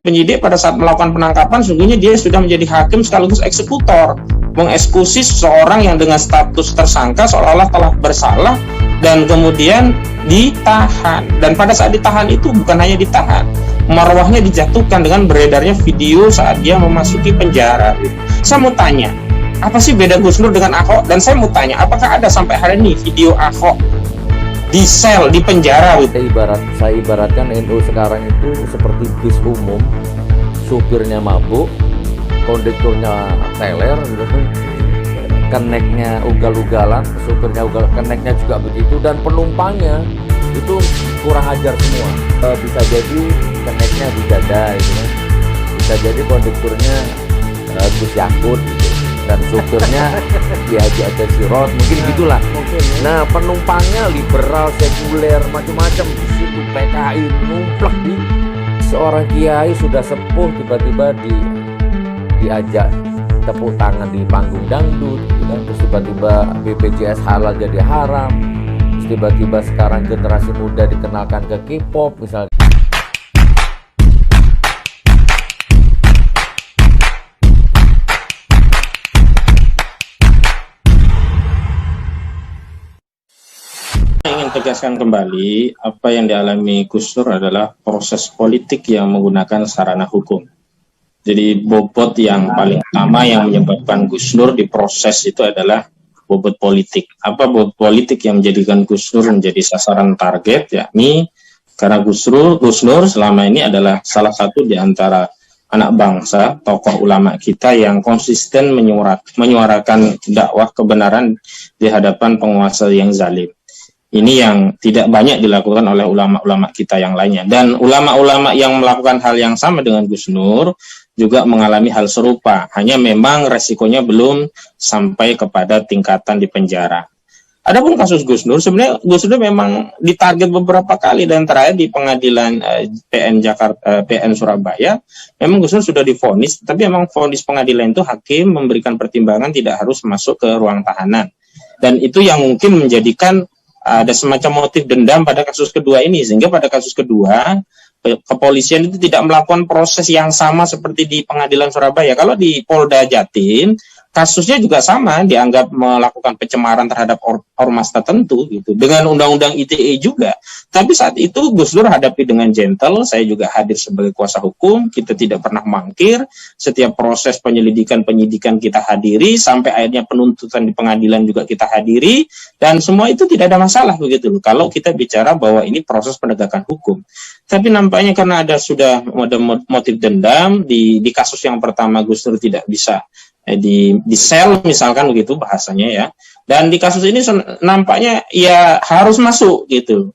penyidik pada saat melakukan penangkapan sungguhnya dia sudah menjadi hakim sekaligus eksekutor, mengeksekusi seseorang yang dengan status tersangka seolah-olah telah bersalah dan kemudian ditahan. Dan pada saat ditahan itu bukan hanya ditahan, marwahnya dijatuhkan dengan beredarnya video saat dia memasuki penjara. Saya mau tanya, apa sih beda Gus Nur dengan Ahok? Dan saya mau tanya, apakah ada sampai hari ini video Ahok di sel, di penjara gitu? Saya ibaratkan NU sekarang itu seperti bis umum, supirnya mabuk, kondekturnya teler, gitu. Keneknya ugal-ugalan, supirnya keneknya juga begitu, dan penumpangnya itu kurang ajar semua. Bisa jadi keneknya di dada, gitu kan. Bisa jadi kondekturnya Gus Yakut, gitu. Dan supirnya diajak ke sirot, mungkin gitulah. Nah, penumpangnya liberal, sekuler, macam-macam. Di situ PKI numplak di seorang kiai sudah sepuh tiba-tiba diajak tepuk tangan di panggung dangdut, gitu kan. Terus tiba-tiba BPJS halal jadi haram. Terus tiba-tiba sekarang generasi muda dikenalkan ke K-pop misalnya. Ingin tegaskan kembali, apa yang dialami Gus Nur adalah proses politik yang menggunakan sarana hukum. Jadi bobot yang paling utama yang menyebabkan Gus Nur diproses itu adalah bobot politik. Apa bobot politik yang menjadikan Gus Nur menjadi sasaran target? Yakni karena Gus Nur selama ini adalah salah satu di antara anak bangsa, tokoh ulama kita yang konsisten menyuarakan dakwah kebenaran di hadapan penguasa yang zalim. Ini yang tidak banyak dilakukan oleh ulama-ulama kita yang lainnya. Dan ulama-ulama yang melakukan hal yang sama dengan Gus Nur juga mengalami hal serupa. Hanya memang resikonya belum sampai kepada tingkatan di penjara. Adapun kasus Gus Nur, sebenarnya Gus Nur memang ditarget beberapa kali, dan terakhir di pengadilan PN Surabaya, memang Gus Nur sudah divonis, tapi memang vonis pengadilan itu hakim memberikan pertimbangan tidak harus masuk ke ruang tahanan. Dan itu yang mungkin menjadikan ada semacam motif dendam pada kasus kedua ini, sehingga pada kasus kedua kepolisian itu tidak melakukan proses yang sama seperti di pengadilan Surabaya. Kalau di Polda Jatim kasusnya juga sama, dianggap melakukan pencemaran terhadap ormas tertentu gitu, dengan undang-undang ITE juga. Tapi saat itu Gus Dur hadapi dengan gentle, saya juga hadir sebagai kuasa hukum, kita tidak pernah mangkir, setiap proses penyidikan kita hadiri, sampai akhirnya penuntutan di pengadilan juga kita hadiri, dan semua itu tidak ada masalah begitu loh, kalau kita bicara bahwa ini proses penegakan hukum. Tapi nampaknya karena sudah ada motif dendam, di kasus yang pertama Gus Dur tidak bisa di sel misalkan begitu bahasanya ya, dan di kasus ini nampaknya ya harus masuk gitu,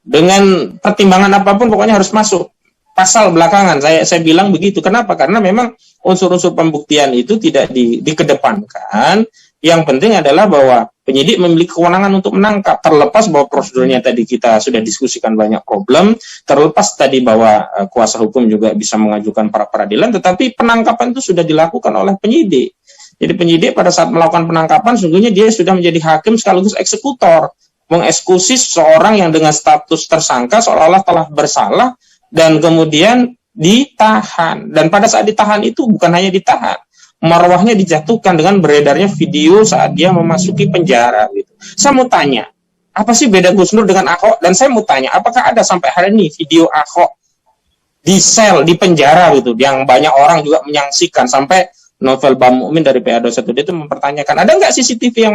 dengan pertimbangan apapun pokoknya harus masuk pasal belakangan, saya bilang begitu. Kenapa? Karena memang unsur-unsur pembuktian itu tidak dikedepankan. Yang penting adalah bahwa penyidik memiliki kewenangan untuk menangkap, terlepas bahwa prosedurnya tadi kita sudah diskusikan banyak problem, terlepas tadi bahwa kuasa hukum juga bisa mengajukan pra peradilan, tetapi penangkapan itu sudah dilakukan oleh penyidik. Jadi penyidik pada saat melakukan penangkapan sungguhnya dia sudah menjadi hakim sekaligus eksekutor, mengeksekusi seseorang yang dengan status tersangka seolah-olah telah bersalah dan kemudian ditahan. Dan pada saat ditahan itu bukan hanya ditahan, marwahnya dijatuhkan dengan beredarnya video saat dia memasuki penjara gitu. Saya mau tanya, apa sih beda Gus Nur dengan Ahok? Dan saya mau tanya, apakah ada sampai hari ini video Ahok di sel, di penjara gitu, yang banyak orang juga menyaksikan, sampai Novel Bamukmin dari PA21D itu mempertanyakan, ada nggak CCTV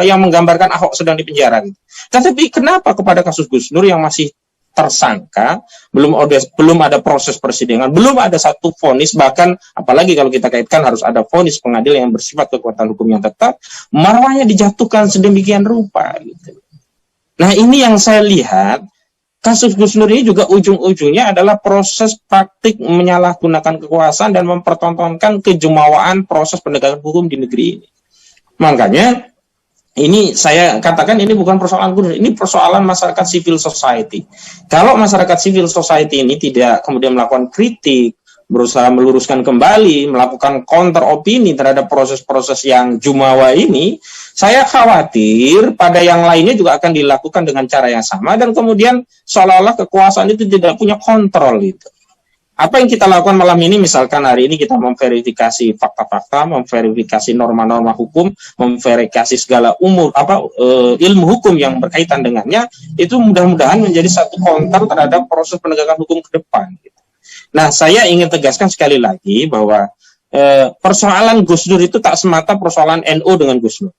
yang menggambarkan Ahok sedang di penjara gitu. Tetapi kenapa kepada kasus Gus Nur yang masih tersangka, belum ada proses persidangan, belum ada satu vonis, bahkan apalagi kalau kita kaitkan harus ada vonis pengadilan yang bersifat kekuatan hukum yang tetap, marwahnya dijatuhkan sedemikian rupa gitu. Nah, ini yang saya lihat kasus Gus Nur ini juga ujung-ujungnya adalah proses praktik menyalahgunakan kekuasaan dan mempertontonkan kejumawaan proses penegakan hukum di negeri ini. Makanya ini saya katakan ini bukan persoalan Gus Nur, ini persoalan masyarakat civil society. Kalau masyarakat civil society ini tidak kemudian melakukan kritik, berusaha meluruskan kembali, melakukan counter opini terhadap proses-proses yang jumawa ini, saya khawatir pada yang lainnya juga akan dilakukan dengan cara yang sama, dan kemudian seolah-olah kekuasaan itu tidak punya kontrol gitu. Apa yang kita lakukan malam ini, misalkan hari ini kita memverifikasi fakta-fakta, memverifikasi norma-norma hukum, memverifikasi segala ilmu hukum yang berkaitan dengannya, itu mudah-mudahan menjadi satu counter terhadap proses penegakan hukum ke depan. Nah, saya ingin tegaskan sekali lagi bahwa persoalan Gus Dur itu tak semata persoalan NU dengan Gus Dur.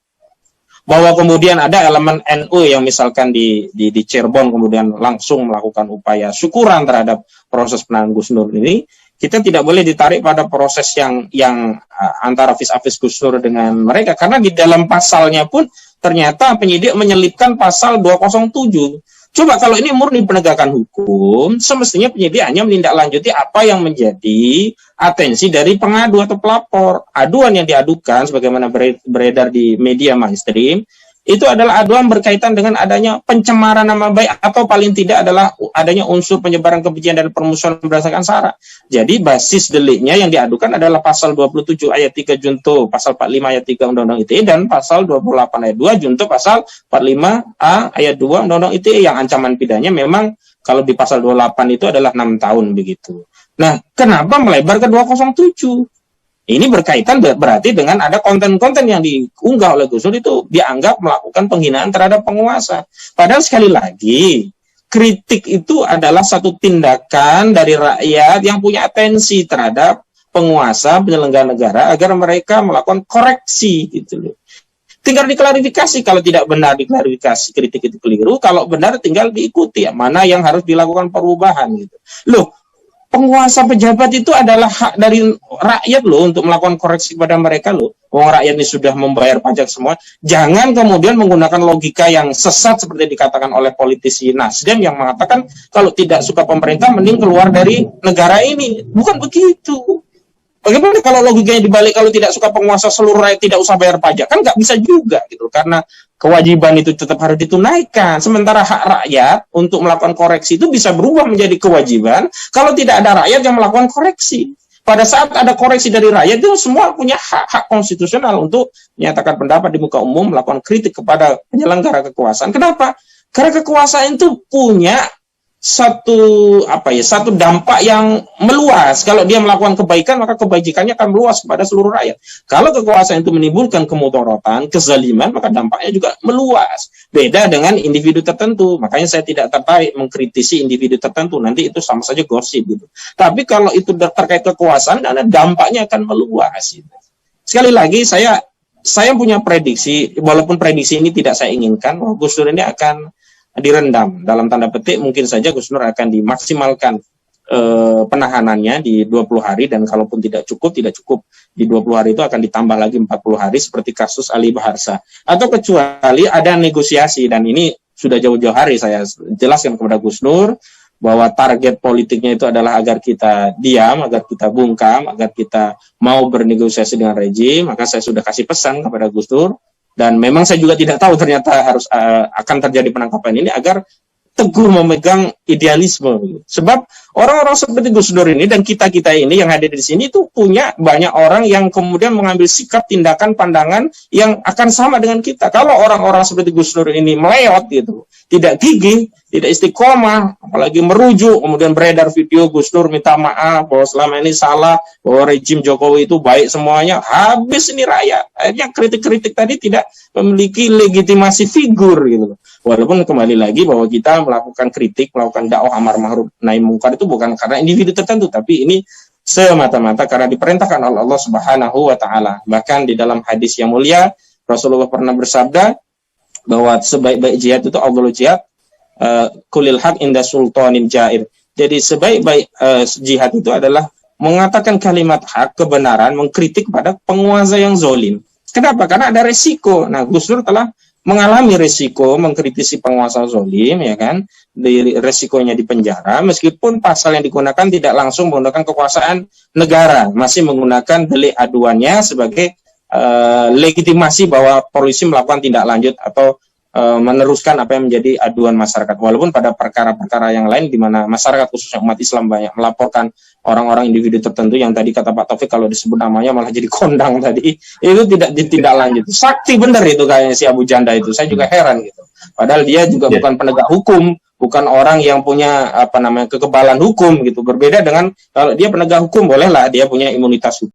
Bahwa kemudian ada elemen NU yang misalkan di Cirebon kemudian langsung melakukan upaya syukuran terhadap proses penanganan Gus Dur ini, kita tidak boleh ditarik pada proses yang antara vis-a-vis Gus Dur dengan mereka, karena di dalam pasalnya pun ternyata penyidik menyelipkan pasal 207. Coba kalau ini murni penegakan hukum, semestinya penyidik hanya menindaklanjuti apa yang menjadi atensi dari pengadu atau pelapor. Aduan yang diadukan, sebagaimana beredar di media mainstream, itu adalah aduan berkaitan dengan adanya pencemaran nama baik, atau paling tidak adalah adanya unsur penyebaran kebencian dan permusuhan berdasarkan sara. Jadi basis deliknya yang diadukan adalah pasal 27 ayat 3 junto, pasal 45 ayat 3 Undang-Undang ITE, dan pasal 28 ayat 2 junto pasal 45A ayat 2 Undang-Undang ITE, yang ancaman pidananya memang kalau di pasal 28 itu adalah 6 tahun begitu. Nah, kenapa melebar ke 207? Ini berkaitan berarti dengan ada konten-konten yang diunggah oleh Gus Dur itu dianggap melakukan penghinaan terhadap penguasa. Padahal sekali lagi, kritik itu adalah satu tindakan dari rakyat yang punya atensi terhadap penguasa, penyelenggara negara, agar mereka melakukan koreksi gitu loh. Tinggal diklarifikasi, kalau tidak benar diklarifikasi, kritik itu keliru, kalau benar tinggal diikuti mana yang harus dilakukan perubahan gitu. Loh, penguasa pejabat itu adalah hak dari rakyat loh untuk melakukan koreksi pada mereka loh. Wong rakyat ini sudah membayar pajak semua. Jangan kemudian menggunakan logika yang sesat seperti dikatakan oleh politisi Nasdem yang mengatakan kalau tidak suka pemerintah mending keluar dari negara ini. Bukan begitu. Bagaimana kalau logikanya dibalik, kalau tidak suka penguasa seluruh rakyat tidak usah bayar pajak? Kan nggak bisa juga gitu, karena kewajiban itu tetap harus ditunaikan. Sementara hak rakyat untuk melakukan koreksi itu bisa berubah menjadi kewajiban kalau tidak ada rakyat yang melakukan koreksi. Pada saat ada koreksi dari rakyat, itu semua punya hak konstitusional untuk menyatakan pendapat di muka umum, melakukan kritik kepada penyelenggara kekuasaan. Kenapa? Karena kekuasaan itu punya satu dampak yang meluas. Kalau dia melakukan kebaikan, maka kebajikannya akan meluas kepada seluruh rakyat. Kalau kekuasaan itu menimbulkan kemudorotan, kezaliman, maka dampaknya juga meluas. Beda dengan individu tertentu. Makanya saya tidak tertarik mengkritisi individu tertentu. Nanti itu sama saja gosip gitu. Tapi kalau itu terkait kekuasaan, dampaknya akan meluas gitu. Sekali lagi saya punya prediksi, walaupun prediksi ini tidak saya inginkan, bahwa Gus Dur ini akan direndam. Dalam tanda petik mungkin saja Gus Dur akan dimaksimalkan penahanannya di 20 hari, dan kalaupun tidak cukup di 20 hari itu akan ditambah lagi 40 hari seperti kasus Ali Baharsa. Atau kecuali ada negosiasi, dan ini sudah jauh-jauh hari saya jelaskan kepada Gus Dur bahwa target politiknya itu adalah agar kita diam, agar kita bungkam, agar kita mau bernegosiasi dengan rejim. Maka saya sudah kasih pesan kepada Gus Dur, dan memang saya juga tidak tahu ternyata akan terjadi penangkapan ini, agar teguh memegang idealisme. Sebab orang-orang seperti Gus Dur ini dan kita-kita ini yang hadir di sini itu punya banyak orang yang kemudian mengambil sikap, tindakan, pandangan yang akan sama dengan kita. Kalau orang-orang seperti Gus Dur ini meleot gitu, tidak gigih, tidak istiqomah, apalagi merujuk, kemudian beredar video Gus Dur minta maaf bahwa selama ini salah, bahwa rejim Jokowi itu baik semuanya, habis ini rakyat. Akhirnya kritik-kritik tadi tidak memiliki legitimasi figur gitu. Walaupun kembali lagi bahwa kita melakukan kritik, melakukan dakwah amar ma'ruf nahi munkar itu bukan karena individu tertentu, tapi ini semata-mata karena diperintahkan oleh Allah Subhanahu wa taala. Bahkan di dalam hadis yang mulia Rasulullah pernah bersabda bahwa sebaik-baik jihad itu afdhalul jihad kulil haq inda sultanin jair. Jadi sebaik-baik jihad itu adalah mengatakan kalimat hak, kebenaran, mengkritik pada penguasa yang zalim. Kenapa? Karena ada resiko. Nah, Gus Dur telah mengalami resiko mengkritisi penguasa zalim, ya kan? Resikonya di penjara, meskipun pasal yang digunakan tidak langsung menggunakan kekuasaan negara, masih menggunakan delik aduannya sebagai legitimasi bahwa polisi melakukan tindak lanjut atau meneruskan apa yang menjadi aduan masyarakat. Walaupun pada perkara-perkara yang lain di mana masyarakat khususnya umat Islam banyak melaporkan orang-orang individu tertentu yang tadi kata Pak Taufik kalau disebut namanya malah jadi kondang tadi, itu tidak ditindaklanjuti. Sakti benar itu kayaknya si Abu Janda itu. Saya juga heran gitu. Padahal dia juga bukan penegak hukum, bukan orang yang punya kekebalan hukum gitu. Berbeda dengan kalau dia penegak hukum, bolehlah dia punya imunitas hukum.